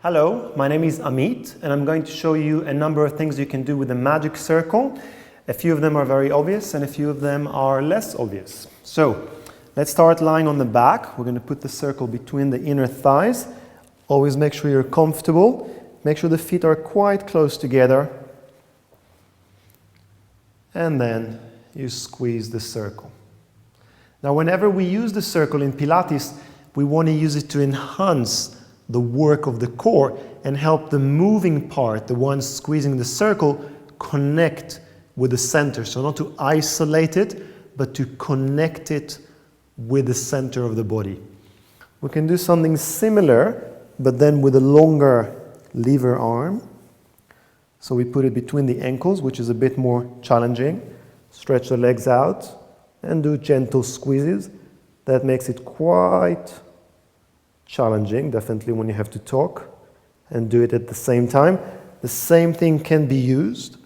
Hello, my name is Amit and I'm going to show you a number of things you can do with the magic circle. A few of them are very obvious and a few of them are less obvious. So let's start lying on the back. We're going to put the circle between the inner thighs. Always make sure you're comfortable. Make sure the feet are quite close together. And then you squeeze the circle. Now whenever we use the circle in Pilates, we want to use it to enhance the work of the core and help the moving part, the one squeezing the circle, connect with the center. So not to isolate it, but to connect it with the center of the body. We can do something similar, but then with a longer lever arm. So we put it between the ankles, which is a bit more challenging. Stretch the legs out and do gentle squeezes. That makes it quite challenging, definitely when you have to talk and do it at the same time. The same thing can be used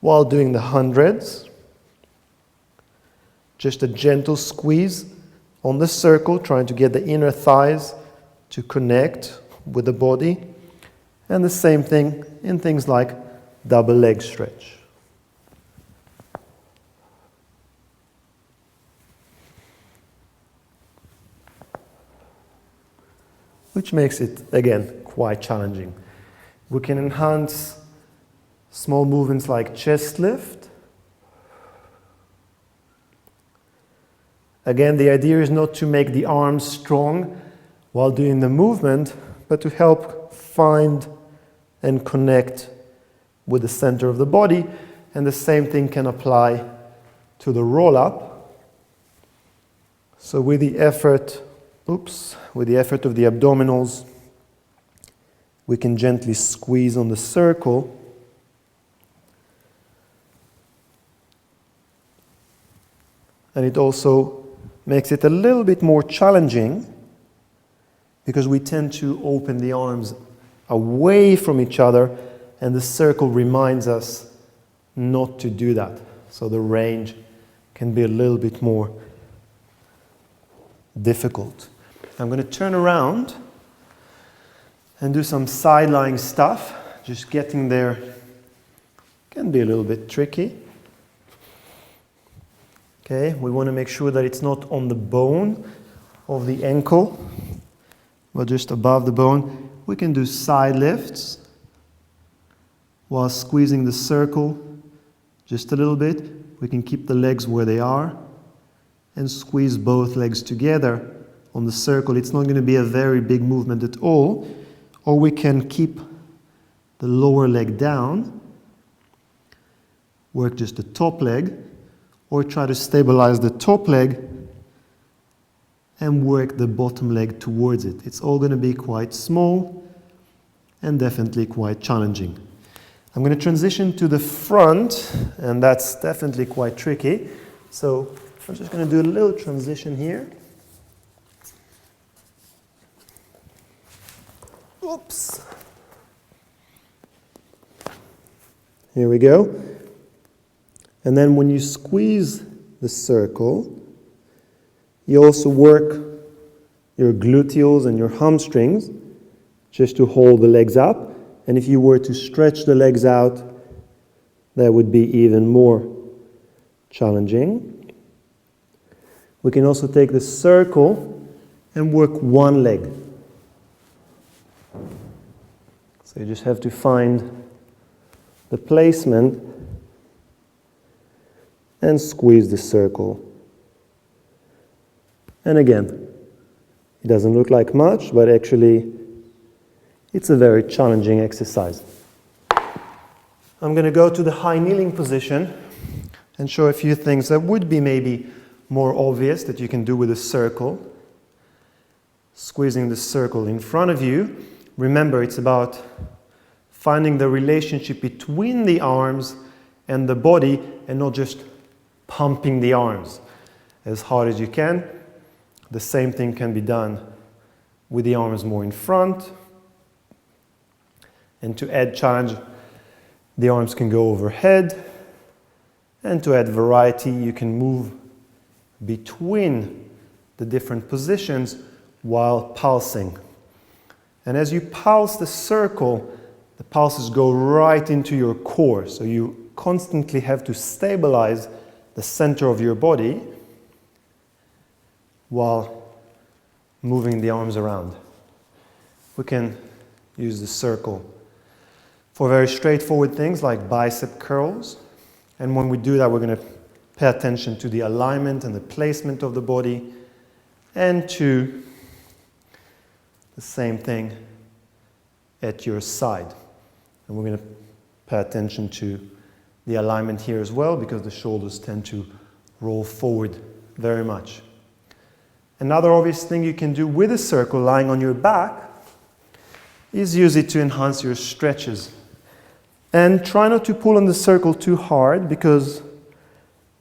while doing the hundreds. Just a gentle squeeze on the circle, trying to get the inner thighs to connect with the body. And the same thing in things like double leg stretch. Which makes it, again, quite challenging. We can enhance small movements like chest lift. Again, the idea is not to make the arms strong while doing the movement, but to help find and connect with the center of the body. And the same thing can apply to the roll-up. So with the effort of the abdominals, we can gently squeeze on the circle. And it also makes it a little bit more challenging because we tend to open the arms away from each other and the circle reminds us not to do that. So the range can be a little bit more difficult. I'm going to turn around and do some sideline stuff. Just getting there can be a little bit tricky. Okay, we want to make sure that it's not on the bone of the ankle, but just above the bone. We can do side lifts while squeezing the circle just a little bit. We can keep the legs where they are and squeeze both legs together on the circle. It's not going to be a very big movement at all. Or we can keep the lower leg down, work just the top leg, or try to stabilize the top leg and work the bottom leg towards it. It's all going to be quite small and definitely quite challenging. I'm going to transition to the front, and that's definitely quite tricky. So I'm just going to do a little transition here. Oops. Here we go. And then when you squeeze the circle, you also work your gluteals and your hamstrings just to hold the legs up. And if you were to stretch the legs out, that would be even more challenging. We can also take the circle and work one leg. So you just have to find the placement and squeeze the circle. And again, it doesn't look like much, but actually it's a very challenging exercise. I'm going to go to the high kneeling position and show a few things that would be maybe more obvious that you can do with a circle. Squeezing the circle in front of you. Remember, it's about finding the relationship between the arms and the body and not just pumping the arms as hard as you can. The same thing can be done with the arms more in front. And to add challenge, the arms can go overhead. And to add variety, you can move between the different positions while pulsing. And as you pulse the circle, the pulses go right into your core. So you constantly have to stabilize the center of your body while moving the arms around. We can use the circle for very straightforward things like bicep curls. And when we do that, we're going to pay attention to the alignment and the placement of the body, and to the same thing at your side. And we're going to pay attention to the alignment here as well, because the shoulders tend to roll forward very much. Another obvious thing you can do with a circle lying on your back is use it to enhance your stretches. And try not to pull on the circle too hard, because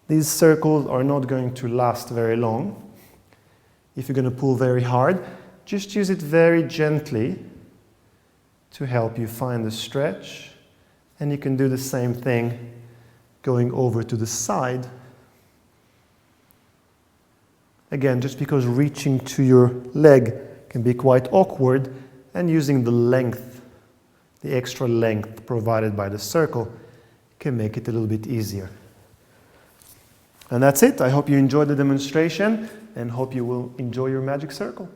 these circles are not going to last very long. If you're going to pull very hard, just use it very gently to help you find the stretch. And you can do the same thing going over to the side. Again, just because reaching to your leg can be quite awkward, and using the length, the extra length provided by the circle, can make it a little bit easier. And that's it. I hope you enjoyed the demonstration, and hope you will enjoy your magic circle.